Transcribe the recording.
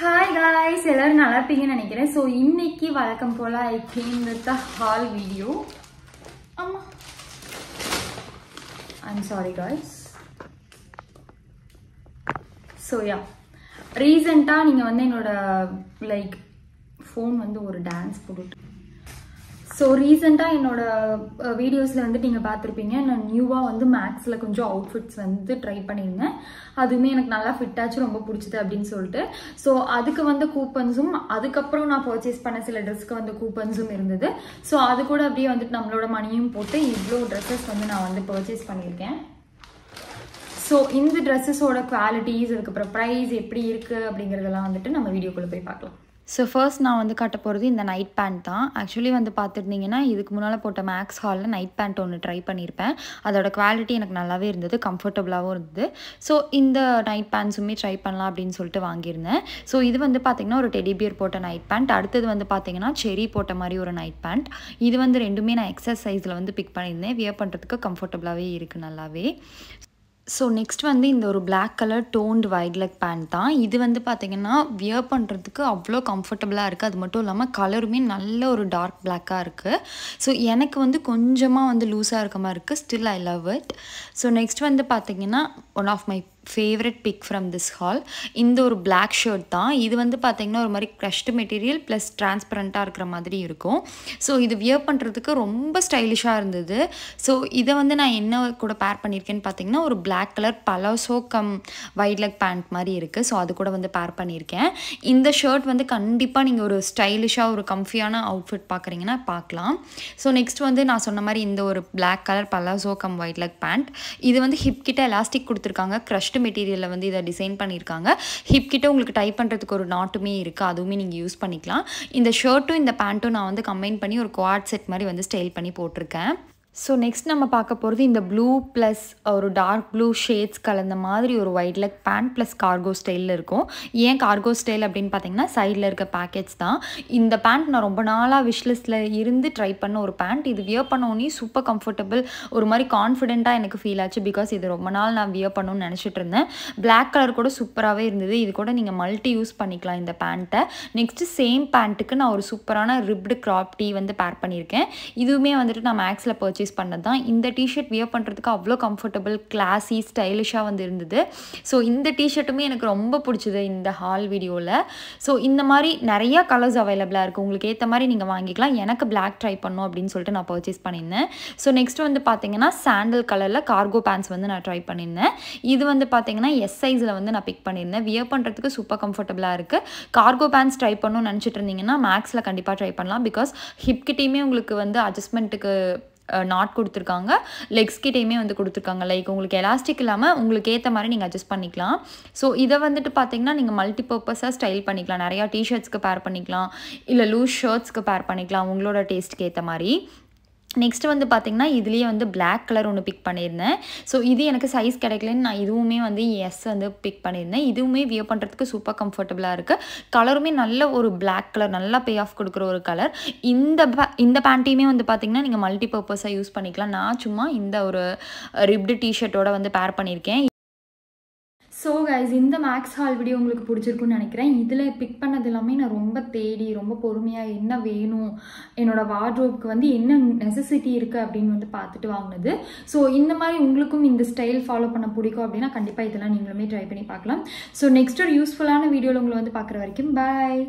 Hi guys, எல்லாரும் நல்லா இருப்பீங்கன்னு நினைக்கிறேன். So இன்னைக்கு வழக்கம் போல I came with the haul video. அம்மா I'm sorry guys. So yeah, recently நீங்க வந்து என்னோட like phone வந்து ஒரு dance போட்டுட்டு. So recently என்னோட வீடியோஸ்ல வந்து நீங்க பாத்திருப்பீங்க நான் நியூவா வந்து மேக்ஸ்ல கொஞ்சம் அவுட்ஃபிட்ஸ் வந்து ட்ரை பண்ணிருந்தேன். அதுமே எனக்கு நல்லா ஃபிட் ஆச்சு, ரொம்ப பிடிச்சது அப்படினு சொல்லிட்டு. சோ அதுக்கு வந்து கூப்பன்ஸும் அதுக்கு அப்புறம் நான் பர்ச்சேஸ் பண்ண சில Dressக்கு வந்து கூப்பன்ஸும் இருந்தது. சோ அது கூட அப்படியே வந்து நம்மளோட மணியும் போட்டு இவ்ளோ Dresses வந்து நான் வந்து பர்ச்சேஸ் பண்ணிருக்கேன். சோ இந்த Dressஸோட குவாலிட்டிஸ் அதுக்கு அப்புறம் பிரைஸ் எப்படி இருக்கு அப்படிங்கறதெல்லாம் வந்துட்டு நம்ம வீடியோக்குள்ள போய் பார்க்கலாம். So first நான் வந்து காட்ட போகிறது இந்த நைட் பேண்ட் தான். ஆக்சுவலி வந்து பார்த்துருந்தீங்கன்னா இதுக்கு முன்னால் போட்ட மேக்ஸ் ஹாலில் நைட் பேண்ட் ஒன்று ட்ரை பண்ணியிருப்பேன். அதோட குவாலிட்டி எனக்கு நல்லாவே இருந்தது, கம்ஃபர்டபுளாகவும் இருந்தது. ஸோ இந்த நைட் பேண்ட்ஸுமே ட்ரை பண்ணலாம் அப்படின்னு சொல்லிட்டு வாங்கியிருந்தேன். ஸோ இது வந்து பார்த்திங்கன்னா ஒரு டெடி பியர் போட்ட நைட் பேண்ட், அடுத்தது வந்து பார்த்திங்கன்னா செரி போட்ட மாதிரி ஒரு நைட் பேண்ட். இது வந்து ரெண்டுமே நான் எக்ஸஸ் சைஸில் வந்து பிக் பண்ணியிருந்தேன். வியர் பண்ணுறதுக்கு கம்ஃபர்டபுளாகவே இருக்குது நல்லாவே. ஸோ நெக்ஸ்ட் வந்து இந்த ஒரு black colour toned wide leg pant தான். இது வந்து பார்த்திங்கன்னா வியர் பண்ணுறதுக்கு அவ்வளோ கம்ஃபர்டபுளாக இருக்குது. அது மட்டும் இல்லாமல் கலருமே நல்ல ஒரு டார்க் பிளாக்காக இருக்குது. ஸோ எனக்கு வந்து கொஞ்சமாக வந்து லூஸாக இருக்க மாதிரி இருக்குது. Still I love it. So next வந்து பார்த்திங்கன்னா one of my favourite pick from this haul இந்த ஒரு பிளாக் ஷர்ட் தான். இது வந்து பார்த்திங்கன்னா ஒரு மாதிரி க்ரஷ்டு மெட்டீரியல் ப்ளஸ் டிரான்ஸ்பரண்ட்டாக இருக்கிற மாதிரி இருக்கும். ஸோ இது வியர் பண்ணுறதுக்கு ரொம்ப ஸ்டைலிஷாக இருந்தது. ஸோ இதை வந்து நான் என்ன கூட பேர் பண்ணியிருக்கேன்னு பார்த்திங்கன்னா ஒரு black colour palazzo cum wide leg pant மாதிரி இருக்குது. ஸோ அது கூட வந்து பேர் பண்ணியிருக்கேன். இந்த ஷர்ட் வந்து கண்டிப்பாக நீங்கள் ஒரு ஸ்டைலிஷாக ஒரு கம்ஃபியான அவுட்ஃபிட் பார்க்குறீங்கன்னா பார்க்கலாம். ஸோ நெக்ஸ்ட் வந்து நான் சொன்ன மாதிரி இந்த ஒரு black colour palazzo cum wide leg pant. இது வந்து ஹிப் கிட்ட எலாஸ்டிக் கொடுத்துருக்காங்க, க்ரஷ் மெட்டீரியல்ல வந்து இதை டிசைன் பண்ணியிருக்காங்க. ஹிப் கிட்ட உங்களுக்கு டைப் பண்ணுறதுக்கு ஒரு நாட்டுமே இருக்குது, அதுவுமே நீங்கள் யூஸ் பண்ணிக்கலாம். இந்த ஷர்ட்டும் இந்த பேண்ட்டும் நான் வந்து கம்பைன் பண்ணி ஒரு குவாட் செட் மாதிரி வந்து ஸ்டைல் பண்ணி போட்டிருக்கேன். ஸோ நெக்ஸ்ட் நம்ம பார்க்க போகிறது இந்த ப்ளூ ப்ளஸ் ஒரு டார்க் ப்ளூ ஷேட்ஸ் கலந்த மாதிரி ஒரு wide leg pant plus cargo ஸ்டைலில் இருக்கும். ஏன் கார்கோ ஸ்டைல் அப்படின்னு பார்த்தீங்கன்னா சைடில் இருக்க பேக்கெட்ஸ் தான். இந்த பேண்ட் நான் ரொம்ப நாளாக விஷ்லிஸ்ட்டில் இருந்து ட்ரை பண்ண ஒரு பேண்ட். இது வியர் பண்ணோன்னே சூப்பர் கம்ஃபர்டபுள், ஒரு மாதிரி கான்ஃபிடென்ட்டாக எனக்கு ஃபீல் ஆச்சு. பிகாஸ் இது ரொம்ப நாள் நான் வியர் பண்ணணும்னு நினச்சிட்டு இருந்தேன். பிளாக் கலர் கூட சூப்பராகவே இருந்தது. இது கூட நீங்கள் மல்டி யூஸ் பண்ணிக்கலாம் இந்த பேண்ட்டை. நெக்ஸ்ட்டு சேம் பேண்ட்டுக்கு நான் ஒரு சூப்பரான ரிப்டு கிராப் டீ வந்து பேர் பண்ணியிருக்கேன். இதுவுமே வந்துட்டு நான் மேக்ஸில் பர்ச்சேஸ் பண்ணது தான். இந்த டிஷர்ட் வியர் பண்ணுறதுக்கு அவ்வளோ கம்ஃபர்டபுள், கிளாஸி, ஸ்டைலிஷாக வந்து இருந்தது. ஸோ இந்த டிஷர்ட்டுமே எனக்கு ரொம்ப பிடிச்சது இந்த ஹால் வீடியோவில். ஸோ இந்த மாதிரி நிறையா கலர்ஸ் அவைலபிளாக இருக்குது, உங்களுக்கு ஏற்ற மாதிரி நீங்கள் வாங்கிக்கலாம். எனக்கு பிளாக் ட்ரை பண்ணணும் அப்படின்னு சொல்லிட்டு நான் பர்ச்சேஸ் பண்ணியிருந்தேன். ஸோ நெக்ஸ்ட் வந்து பார்த்தீங்கன்னா சாண்டல் கலரில் கார்கோ பேண்ட்ஸ் வந்து நான் ட்ரை பண்ணியிருந்தேன். இது வந்து பார்த்தீங்கன்னா எஸ் சைஸில் வந்து நான் பிக் பண்ணியிருந்தேன். வியர் பண்ணுறதுக்கு சூப்பர் கம்ஃபர்டபுளாக இருக்குது. கார்கோ பேண்ட்ஸ் ட்ரை பண்ணணும்னு நினச்சிட்டு இருந்தீங்கன்னா மேக்ஸில் கண்டிப்பாக ட்ரை பண்ணலாம். பிகாஸ் ஹிப் கிட்டேயுமே உங்களுக்கு வந்து அட்ஜஸ்ட்மெண்ட்டுக்கு நாட் கொடுத்துருக்காங்க, லெக்ஸ் கிட்டேயுமே வந்து கொடுத்துருக்காங்க. லைக் உங்களுக்கு எலாஸ்டிக் இல்லாமல் உங்களுக்கு ஏற்ற மாதிரி நீங்கள் அட்ஜஸ்ட் பண்ணிக்கலாம். ஸோ இதை வந்துட்டு பார்த்தீங்கன்னா நீங்கள் மல்டி பர்பஸாக ஸ்டைல் பண்ணிக்கலாம். நிறையா டிஷர்ட்ஸ்க்கு பேர் பண்ணிக்கலாம், இல்லை லூஸ் ஷர்ட்ஸ்க்கு பேர் பண்ணிக்கலாம் உங்களோட டேஸ்ட்டுக்கு ஏற்ற மாதிரி. நெக்ஸ்ட் வந்து பார்த்திங்கன்னா இதுலேயே வந்து பிளாக் கலர் ஒன்று பிக் பண்ணியிருந்தேன். ஸோ இது எனக்கு சைஸ் கிடைக்கலன்னு நான் இதுவுமே வந்து எஸ் வந்து பிக் பண்ணியிருந்தேன். இதுவுமே வியர் பண்ணுறதுக்கு சூப்பர் கம்ஃபர்டபுளாக இருக்குது. கலருமே நல்ல ஒரு பிளாக் கலர், நல்லா பே ஆஃப் கொடுக்குற ஒரு கலர். இந்த பேண்ட்டையுமே வந்து பார்த்திங்கன்னா நீங்கள் மல்டி பர்பஸாக யூஸ் பண்ணிக்கலாம். நான் சும்மா இந்த ஒரு ரிப்டு டிஷர்ட்டோட வந்து பேர் பண்ணியிருக்கேன். ஸோ கைஸ், இந்த மேக்ஸ் ஹால் வீடியோ உங்களுக்கு பிடிச்சிருக்குன்னு நினைக்கிறேன். இதில் பிக் பண்ணது எல்லாமே நான் ரொம்ப தேடி ரொம்ப பொறுமையாக என்ன வேணும், என்னோடய வார்ட்ரோப்க்கு வந்து என்ன நெசசிட்டி இருக்குது அப்படின்னு வந்து பார்த்துட்டு வாங்கினது. ஸோ இந்த மாதிரி உங்களுக்கும் இந்த ஸ்டைல் ஃபாலோ பண்ண பிடிக்கும் அப்படின்னா கண்டிப்பாக இதெல்லாம் நீங்களுமே ட்ரை பண்ணி பார்க்கலாம். ஸோ நெக்ஸ்ட் ஒரு யூஸ்ஃபுல்லான வீடியோவில் உங்களை வந்து பார்க்குற வரைக்கும் பாய்.